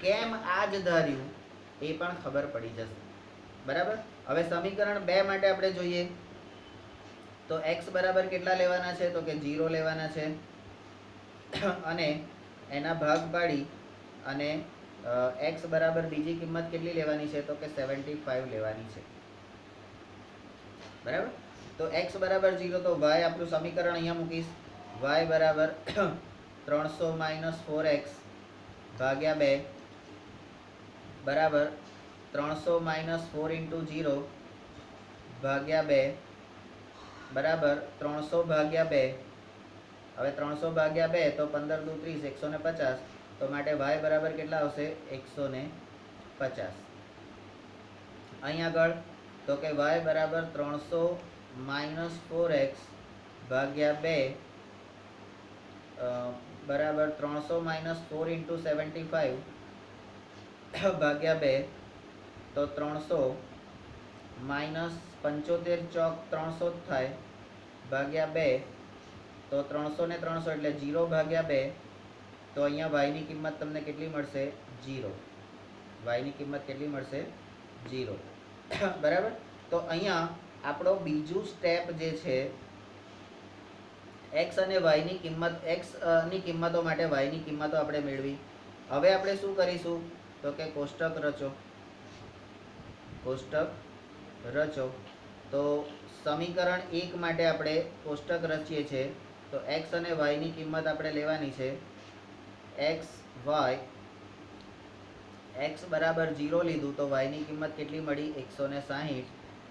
કેમ આ જ ધાર્યું એ પણ ખબર પડી જશે. બરાબર. હવે સમીકરણ 2 માટે આપણે જોઈએ તો x બરાબર કેટલા લેવાના છે? તો કે 0 લેવાના છે, અને એના ભાગ પાડી અને x બરાબર બીજી કિંમત કેટલી લેવાની છે? તો કે 75 લેવાની છે. બરાબર. તો x બરાબર 0, તો y આપણું સમીકરણ અહીંયા મૂકીશ. y બરાબર 300 માઇનસ 4x ભાગ્યા 2 બરાબર 300 માઇનસ 4 ઇન્ટુ 0 ભાગ્યા 2 બરાબર 300 ભાગ્યા 2. હવે 300 ભાગ્યા 2 તો 15 દુ 30, 150. તો માટે y બરાબર કેટલા આવશે? 150. અહીં આગળ તો કે y બરાબર 300 માઇનસ 4x ભાગ્યા 2 બરાબર 300 માઇનસ 4 ઇન્ટુ 75 ભાગ્યા 2, તો 300 માઇનસ 75 ચોક 300 થાય ભાગ્યા 2, તો 300 ને 300 એટલે 0 ભાગ્યા 2. તો અહીંયા y ની કિંમત તમને કેટલી મળશે? 0. y ની કિંમત કેટલી મળશે? 0. બરાબર. તો અહીંયા આપણો બીજું સ્ટેપ જે છે, x અને y ની કિંમત, x ની કિંમતો માટે y ની કિંમતો આપણે મેળવી. હવે આપણે શું કરીશું? તો કે કોષ્ટક રચો. કોષ્ટક રચો. તો સમીકરણ 1 માટે આપણે કોષ્ટક રચીએ છીએ. તો x અને y ની કિંમત આપણે લેવાની છે. x બરાબર 0 લીધું તો y ની કિંમત કેટલી મળી? 160.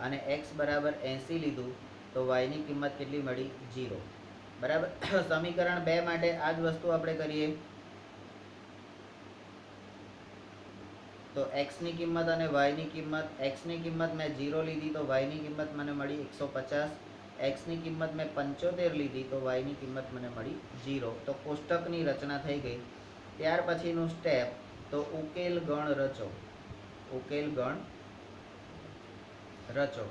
અને x બરાબર 80 લીધું તો y ની કિંમત કેટલી મળી? 0. બરાબર. સમીકરણ 2 માટે આ જ વસ્તુ આપણે કરીએ. તો x ની કિંમત અને y ની કિંમત, x ની કિંમત મેં 0 લીધી તો y ની કિંમત મને મળી 150. x ની કિંમત મેં 75 લીધી તો y ની કિંમત મને મળી 0. તો કોષ્ટકની રચના થઈ ગઈ. ત્યાર પછીનું સ્ટેપ, તો ઉકેલ ગણ રચો. ઉકેલ ગણ રચો.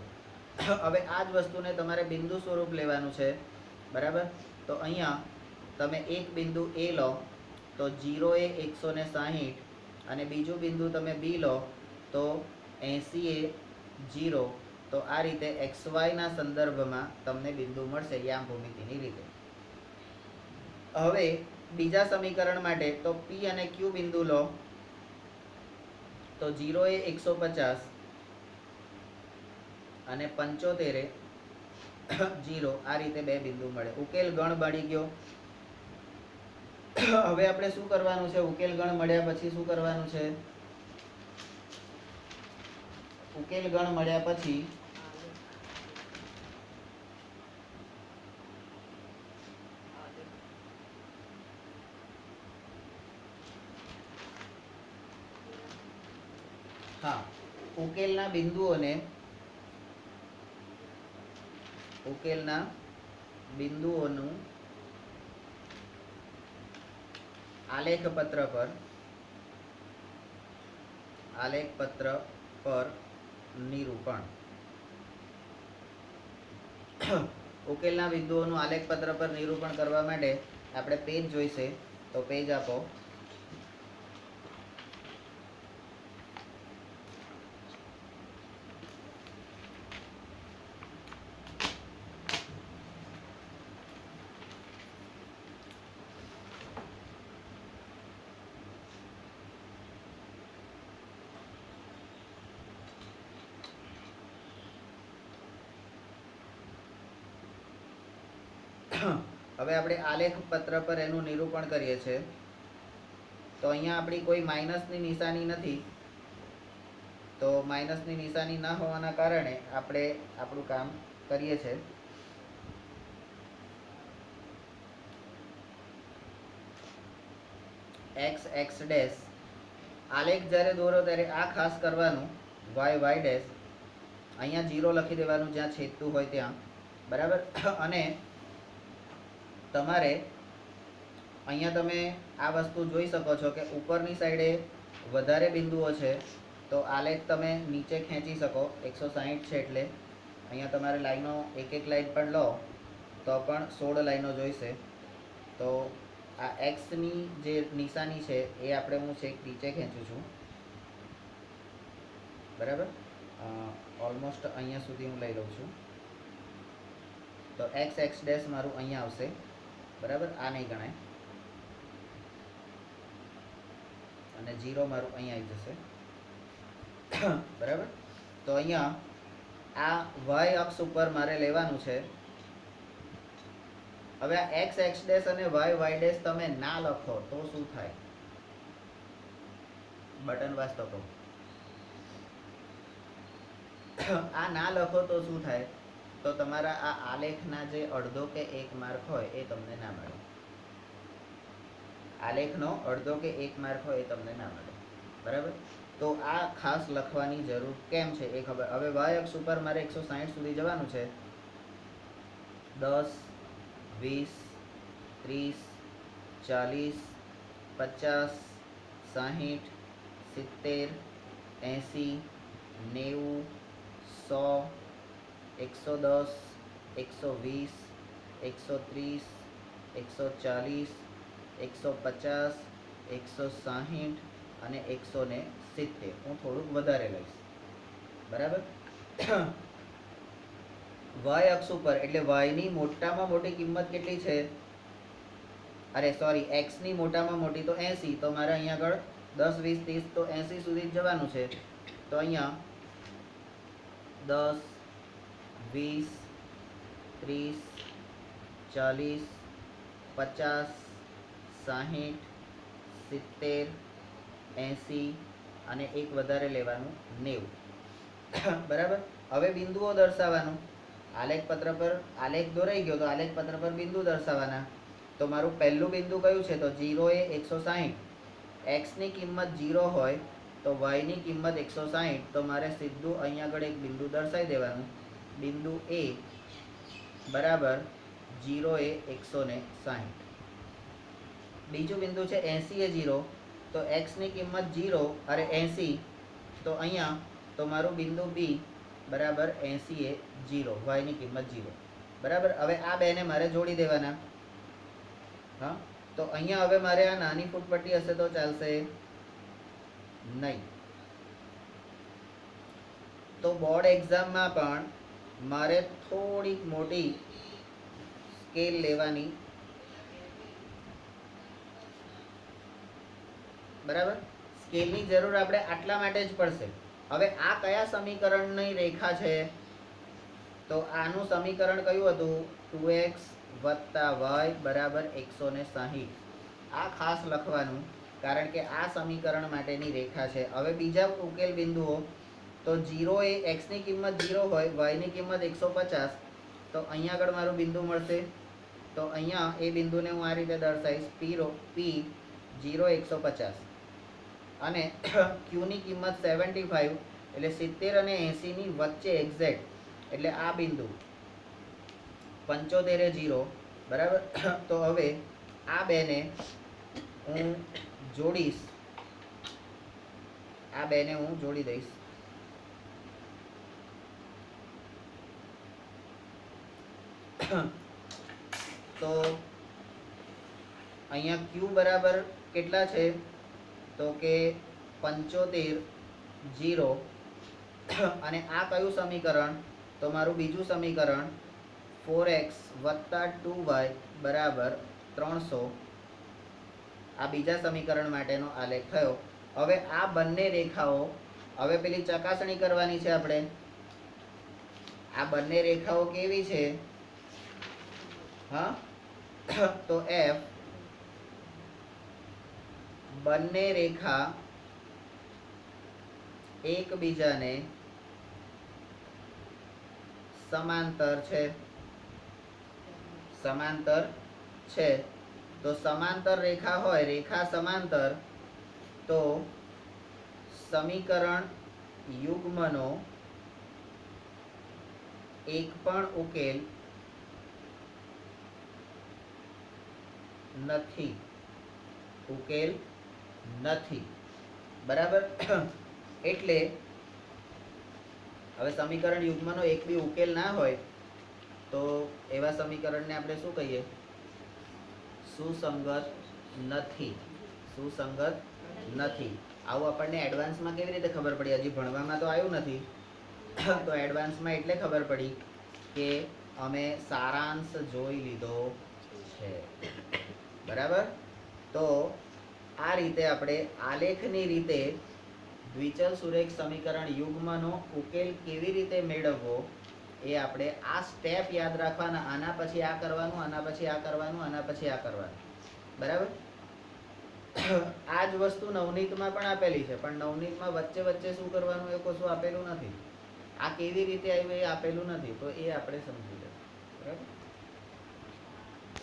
હવે આ જ વસ્તુને તમારે બિંદુ સ્વરૂપ લેવાનું છે. બરાબર. તો અહીંયા તમે એક બિંદુ A લો તો 0 એ 160, અને બીજું બિંદુ તમે B લો તો 80 એ 0. તો આ રીતે xy ના સંદર્ભમાં તમને બિંદુ મળશે યામ ભૂમિતિની રીતે. હવે બીજા સમીકરણ માટે તો P અને Q બિંદુ લો તો 0 એ 150 અને 75 એ 0. આ રીતે બે બિંદુ મળે. ઉકેલ ગણ મળી ગયો. હવે આપણે શું કરવાનું છે? ઉકેલ ગણ મળ્યા પછી શું કરવાનું છે? ઉકેલ ગણ મળ્યા પછી હા, ઉકેલના બિંદુઓનું આલેખપત્ર પર નિરૂપણ. ઉકેલના બિંદુઓનું આલેખપત્ર પર નિરૂપણ કરવા માટે આપણે પેજ જોઈશે. તો પેજ આપો. હવે આપણે આલેખ પત્ર પર એનું નિરૂપણ કરીએ છીએ. તો અહીંયા આપણી કોઈ માઇનસની નિશાની નથી. તો માઇનસની નિશાની ના હોવાના કારણે આપણે આપણું કામ કરીએ છીએ. એક્સ એક્સ ડેશ આલેખ જ્યારે દોરો ત્યારે આ ખાસ કરવાનું. વાય વાય ડેશ અહીંયા 0 લખી દેવાનું જ્યાં છેદતું હોય ત્યાં, બરાબર. અને તમારે અહીંયા તમે આ વસ્તુ જોઈ શકો છો કે ઉપરની સાઈડે વધારે બિંદુઓ છે. તો આલેખ તમે નીચે ખેંચી શકો. 160 છે એટલે અહીંયા તમારે લાઈનો એક લાઈન પણ લો તો પણ 16 લાઈનો જોઈશે. તો આ એક્સની જે નિશાની છે એ આપણે હું છેક નીચે ખેંચું છું, બરાબર. ઓલમોસ્ટ અહીંયા સુધી હું લઈ લઉં છું. તો એક્સ એક્સ ડેશ મારું અહીંયા આવશે, બરાબર. આ નહીં ગણાય. અને 0 મારું અહીંયા આવી જશે, બરાબર. તો અહીંયા આ વાય અક્ષ ઉપર મારે લેવાનું છે. હવે આ એક્સ એક્સ ડેશ અને વાય વાય ડેશ તમે ના લખો તો શું થાય? બટન વાંચતો કહો. આ ના લખો તો શું થાય? તો તમારા આ આલેખના જે અડધો કે 1 માર્ક હોય એ તમને ના મળે. આલેખનો અડધો કે 1 માર્ક હોય એ તમને ના મળે, બરાબર. તો આ ખાસ લખવાની જરૂર કેમ છે એ ખબર. હવે વાય અક્ષ ઉપર મારે 160 સુધી જવાનું છે. 10 20 30 40 50 60 70 80 90 100 110 120 130 140 150 160 અને 170. હું થોડુંક વધારે લઈશ, બરાબર. વાય અક્ષ ઉપર એટલે વાયની મોટામાં મોટી કિંમત કેટલી છે? અરે સોરી, એક્સની મોટામાં મોટી તો 80. તો મારે અહીંયા આગળ 10 20 30 તો 80 સુધી જ જવાનું છે. તો અહીંયા 10 20 30 40 50 60 70 80 અને એક વધારે લેવાનું 90, બરાબર. હવે બિંદુઓ દર્શાવવાનું. આલેખપત્ર પર આલેખ દોરાઈ ગયો તો આલેખપત્ર પર બિંદુ દર્શાવવાના. તો મારું પહેલું બિંદુ કયું છે? તો 0 એ 160. એક્સની કિંમત 0 હોય તો વાયની કિંમત 160. તો મારે સીધું અહીંયા આગળ એક બિંદુ દર્શાવી દેવાનું. બિંદુ એ બરાબર 0 એ 160. બીજું બિંદુ છે 80 એ 0. તો એક્સની કિંમત 0 અરે 80. તો અહીંયા તો મારું બિંદુ બી બરાબર 80 એ 0, વાયની કિંમત 0, બરાબર. હવે આ બેને મારે જોડી દેવાના. હા, તો અહીંયા હવે મારે આ નાની ફૂટપટ્ટી હશે તો ચાલશે નહીં. તો બોર્ડ એક્ઝામમાં પણ મારે થોડીક મોટી સ્કેલ લેવાની, બરાબર. સ્કેલની જરૂર આપણે આટલા માટે જ પડશે. હવે આ કયા સમીકરણની રેખા છે? તો આનું સમીકરણ કયું હતું? 2x y બરાબર 160. આ ખાસ લખવાનું કારણ કે આ સમીકરણ માટેની રેખા છે. હવે બીજા ઉકેલ બિંદુઓ. તો 0 એ x ની કિંમત 0 હોય, y ની કિંમત 150. તો અહીંયા આગળ મારું બિંદુ મળશે. તો અહીંયા એ બિંદુને હું આ રીતે દર્શાવીશ. p 0 150 અને q ની કિંમત 75 એટલે 70 અને 80 ની વચ્ચે એક્ઝેક્ટ એટલે આ બિંદુ 75 એ 0 બરાબર. તો હવે આ બેને હું જોડીશ, આ બેને હું જોડી દઈશ. તો અહીંયા Q બરાબર કેટલા છે તો કે 75 0 અને આ કયું સમીકરણ તો મારું બીજું સમીકરણ 4x + 2y બરાબર 300. આ બીજા સમીકરણ માટેનો આલેખ થયો. હવે આ બંને રેખાઓ હવે પેલી ચકાસણી કરવાની છે આપણે. આ બંને રેખાઓ કેવી છે હા તો F બંને રેખા એકબીજાને સમાંતર છે. સમાંતર છે તો સમાંતર રેખા હોય, રેખા સમાંતર, તો સમીકરણ યુગ્મનો એક પણ ઉકેલ નથી. ઉકેલ નથી બરાબર. એટલે હવે સમીકરણ યુગ્મનો એક બી ઉકેલ ના હોય તો એવા સમીકરણને આપણે શું કહીએ? સુસંગત નથી. સુસંગત નથી. આવું આપણને એડવાન્સમાં કેવી રીતે ખબર પડી? હજી ભણવામાં તો આવ્યું નથી. તો એડવાન્સમાં એટલે ખબર પડી કે અમે સારાંશ જોઈ લીધો છે બરાબર. તો આ રીતે આપણે આલેખની રીતે દ્વિચલ સુરેખ સમીકરણ યુગ્મનો ઉકેલ કેવી રીતે મેળવવો એ આપણે આ સ્ટેપ યાદ રાખવાના. આના પછી આ કરવાનું, આના પછી આ કરવાનું, આના પછી આ કરવાનું બરાબર. આ જ વસ્તુ નવનીતમાં પણ આપેલી છે, પણ નવનીતમાં વચ્ચે વચ્ચે શું કરવાનું એ કશું આપેલું નથી. આ કેવી રીતે આવ્યું એ આપેલું નથી, તો એ આપણે સમજી લઈએ બરાબર.